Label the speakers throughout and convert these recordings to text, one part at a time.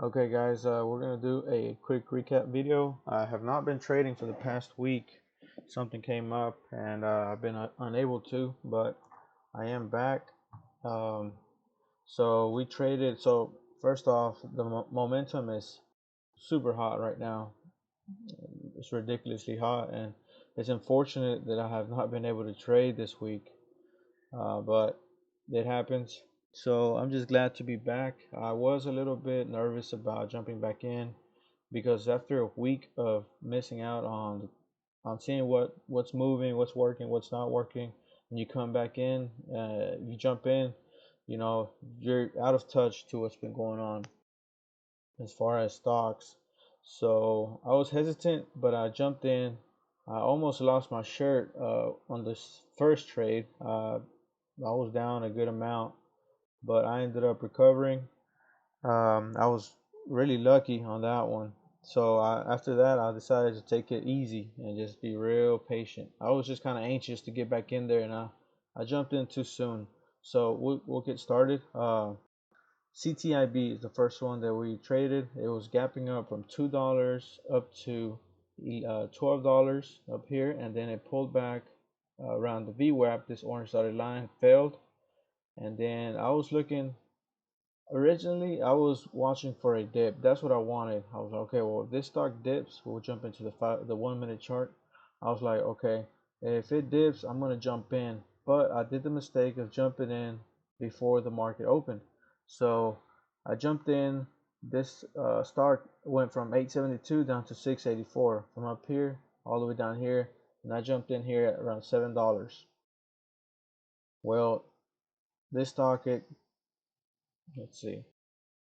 Speaker 1: Okay guys, we're gonna do a quick recap video. I have not been trading for the past week. Something came up and I've been unable to, but I am back. Um, so we traded. So first off, the momentum is super hot right now. It's ridiculously hot, and it's unfortunate that I have not been able to trade this week. But it happens. So I'm just glad to be back. I was a little bit nervous about jumping back in because after a week of missing out on seeing what's moving, what's working, what's not working, and you come back in, you jump in, you're out of touch to what's been going on as far as stocks. So I was hesitant, but I jumped in. I almost lost my shirt on this first trade. I was down a good amount, but I ended up recovering. I was really lucky on that one. So after that, I decided to take it easy and just be real patient. I was just kind of anxious to get back in there, and I jumped in too soon. So we'll get started. CTIB is the first one that we traded. It was gapping up from $2 up to $12 up here, and then it pulled back around the VWAP. This orange dotted line failed, and then I was looking. Originally, I was watching for a dip. That's what I wanted. I was like, okay, well, if this stock dips, we'll jump into the 1 minute chart. I was like, okay, if it dips, I'm gonna jump in. But I did the mistake of jumping in before the market opened. So I jumped in. This stock went from 872 down to 684 from up here all the way down here, and I jumped in here at around $7. Well, this stock, let's see.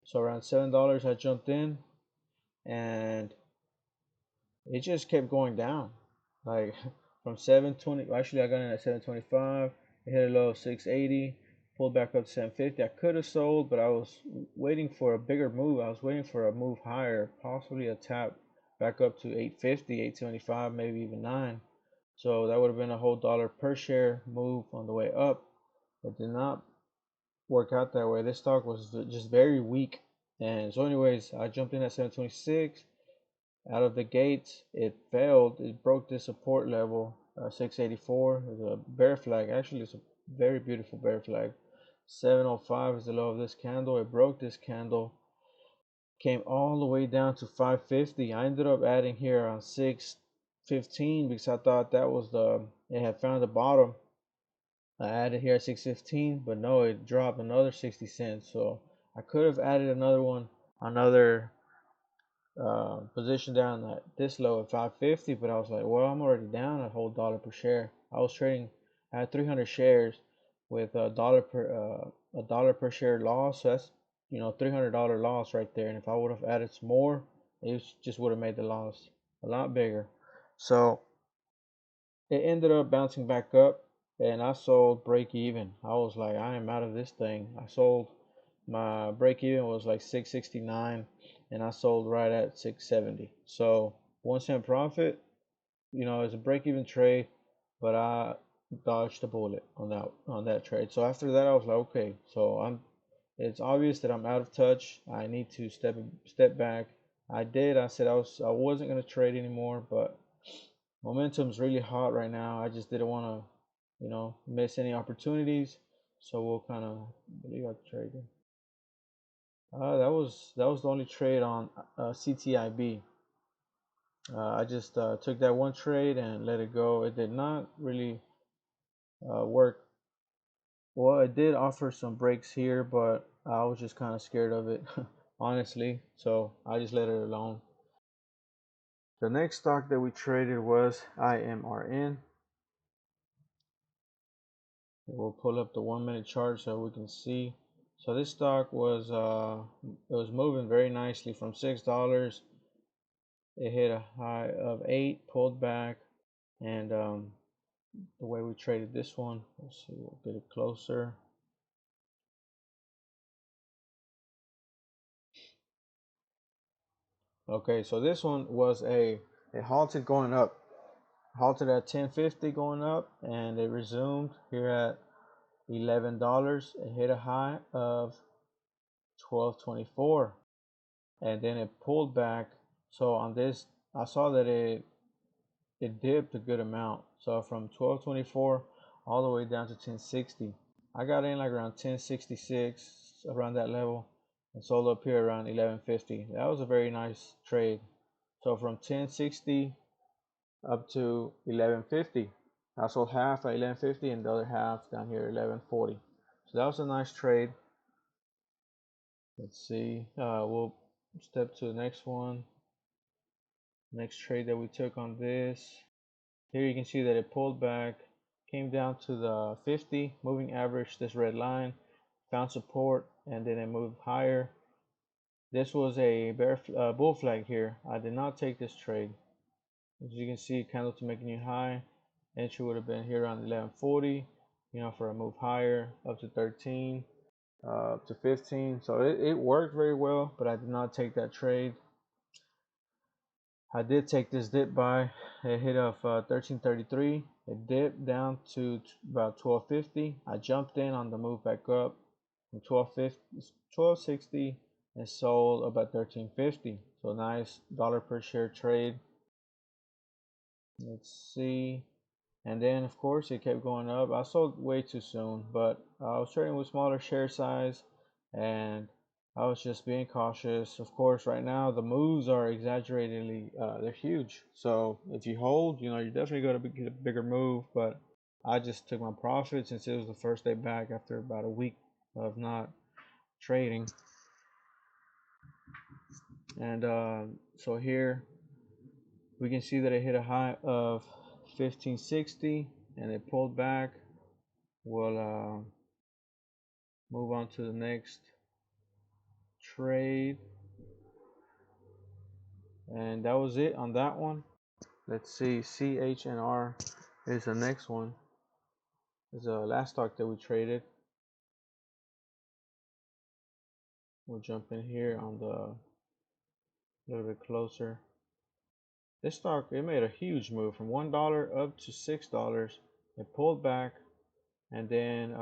Speaker 1: So around $7 I jumped in, and it just kept going down. Like from 720, actually I got in at 725, it hit a low of 680, pulled back up to 750. I could have sold, but I was waiting for a bigger move. I was waiting for a move higher, possibly a tap back up to 850, 875, maybe even 9. So that would have been a whole dollar per share move on the way up. It did not work out that way. This stock was just very weak. And so anyways, I jumped in at 726. Out of the gates, it failed. It broke the support level, 684. It's a bear flag. Actually, it's a very beautiful bear flag. 705 is the low of this candle. It broke this candle, came all the way down to 550. I ended up adding here around 615 because I thought that was it had found the bottom. I added here at 615, but no, it dropped another 60 cents. So I could have added another position down at this low at 550, but I was like, well, I'm already down a whole dollar per share. I was trading, I had 300 shares with a dollar per share loss. So that's $300 loss right there. And if I would have added some more, it just would have made the loss a lot bigger. So it ended up bouncing back up, and I sold break even. I was like, I am out of this thing. I sold. My break even was like 669, and I sold right at 670. So 1 cent profit. It's a break even trade, but I dodged a bullet on that trade. So after that, I was like, okay, so it's obvious that I'm out of touch. I need to step back. I did. I said I wasn't gonna trade anymore, but momentum's really hot right now. I just didn't want to, miss any opportunities. So we'll kind of, I believe I traded. That was the only trade on CTIB. I just took that one trade and let it go. It did not really work. Well, it did offer some breaks here, but I was just kind of scared of it, honestly. So I just let it alone. The next stock that we traded was IMRN. We'll pull up the 1 minute chart so we can see. So this stock was it was moving very nicely from $6. It hit a high of 8, pulled back, and the way we traded this one, let's see, we'll get it closer. Okay, so this one was it halted going up, halted at 1050 going up, and it resumed here at $11. It hit a high of 1224. and then it pulled back. So on this, I saw that it dipped a good amount. So from 12.24 all the way down to 10.60. I got in like around 10.66, around that level, and sold up here around 11.50. That was a very nice trade. So from 10.60 up to 11.50, I sold half at 11.50 and the other half down here 11.40. So that was a nice trade. Let's see. We'll step to the next one. Next trade that we took on this. Here you can see that it pulled back, came down to the 50 moving average, this red line, found support, and then it moved higher. This was a bull flag here. I did not take this trade. As you can see, candle to make a new high. Entry would have been here around 11.40, for a move higher up to 13, up to 15. So it worked very well, but I did not take that trade. I did take this dip buy. It hit of 13.33. It dipped down to about 12.50. I jumped in on the move back up from 12.60 and sold about 13.50. So nice dollar per share trade. Let's see. And then of course it kept going up. I sold way too soon, but I was trading with smaller share size and I was just being cautious. Of course, right now the moves are exaggeratedly, they're huge. So if you hold, you're definitely going to get a bigger move. But I just took my profit since it was the first day back after about a week of not trading. And so here we can see that it hit a high of 1560 and it pulled back. We'll move on to the next trade. And that was it on that one. Let's see, CHNR is the next one. Is the last stock that we traded. We'll jump in here on the a little bit closer. This stock, it made a huge move from $1 up to $6. It pulled back and then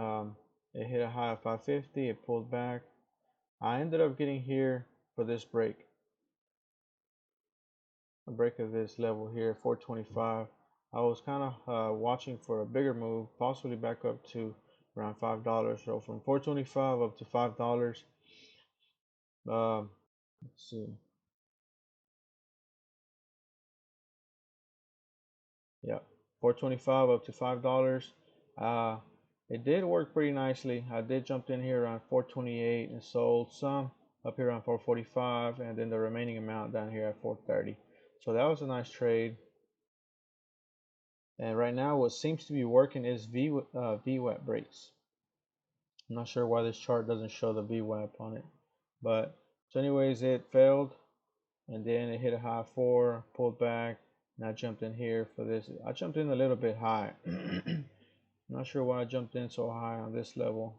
Speaker 1: it hit a high of 550. It pulled back. I ended up getting here for this break. A break of this level here, 425. I was kind of watching for a bigger move, possibly back up to around $5. So from 425 up to $5. Let's see. Yeah, 425 up to $5. It did work pretty nicely. I did jump in here around 428 and sold some up here around 445, and then the remaining amount down here at 430. So that was a nice trade. And right now, what seems to be working is VWAP breaks. I'm not sure why this chart doesn't show the VWAP on it, but so anyways, it failed, and then it hit a high 4, pulled back, and I jumped in here for this. I jumped in a little bit high. Not sure why I jumped in so high on this level.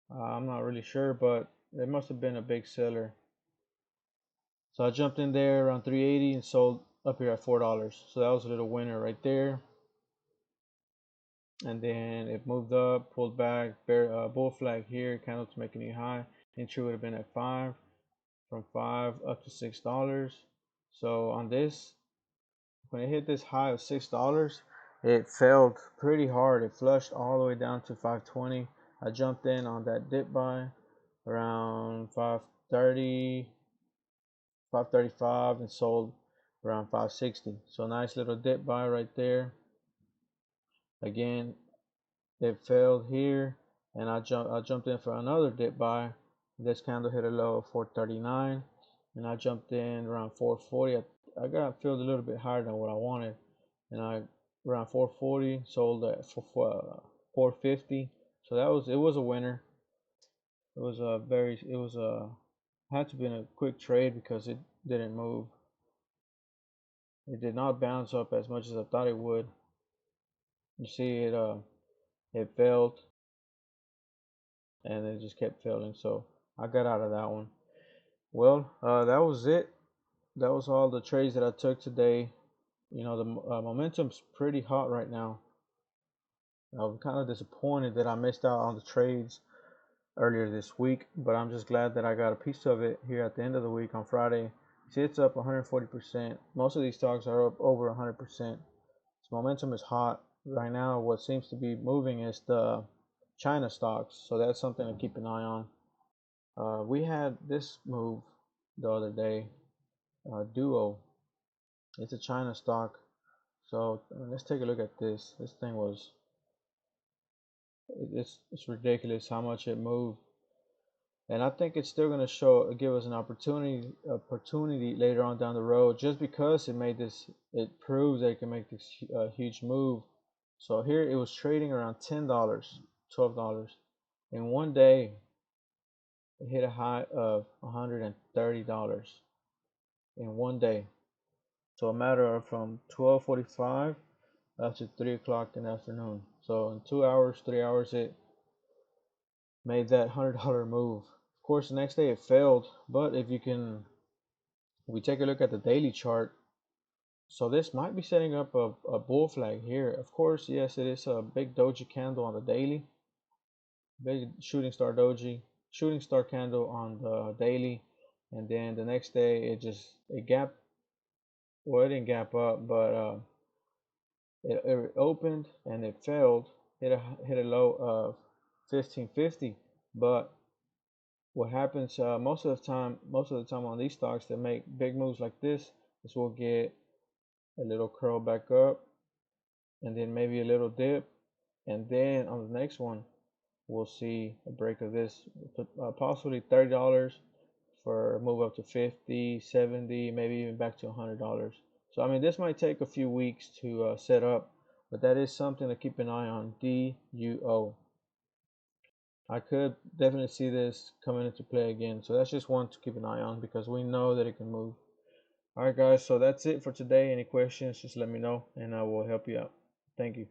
Speaker 1: I'm not really sure, but it must have been a big seller. So I jumped in there around 380 and sold up here at $4. So that was a little winner right there. And then it moved up, pulled back, bull flag here, candle to make a new high. Entry would have been at 5, from 5 up to $6. So on this, when it hit this high of $6, it failed pretty hard. It flushed all the way down to 520. I jumped in on that dip buy around 530, 535 and sold around 560. So nice little dip buy right there. Again, it failed here, and I jumped in for another dip buy. This candle hit a low of 439, and I jumped in around 440. I got filled a little bit higher than what I wanted, and I around 440 sold at 450. So it was a winner. It was had to be a quick trade because it didn't move. It did not bounce up as much as I thought it would. You see it failed, and it just kept failing. So I got out of that one. Well, that was it. That was all the trades that I took today. The momentum's pretty hot right now. I'm kind of disappointed that I missed out on the trades earlier this week, but I'm just glad that I got a piece of it here at the end of the week on Friday. See, it's up 140%. Most of these stocks are up over 100%. So momentum is hot right now. What seems to be moving is the China stocks, so that's something to keep an eye on. We had this move the other day, Duo. It's a China stock. So let's take a look at this. This thing was, it's ridiculous how much it moved, and I think it's still going to give us an opportunity later on down the road, just because it proves that it can make this huge move. So here it was trading around $10, $12. In one day, it hit a high of $130 in one day. So a matter of from 12:45 up to 3 o'clock in the afternoon. So in 2 hours, 3 hours, it made that $100 move. Of course, the next day it failed, but if we take a look at the daily chart, so this might be setting up a bull flag here. Of course, yes, it is a big doji candle on the daily, big shooting star candle on the daily, and then the next day it didn't gap up, but it opened and it failed, hit a low of 1550. But what happens most of the time on these stocks that make big moves like this is we'll get a little curl back up, and then maybe a little dip, and then on the next one we'll see a break of this, possibly $30 for a move up to 50, 70, maybe even back to $100. So I mean, this might take a few weeks to set up, but that is something to keep an eye on. DUO. I could definitely see this coming into play again, so that's just one to keep an eye on because we know that it can move. All right, guys, so that's it for today. Any questions, just let me know and I will help you out. Thank you.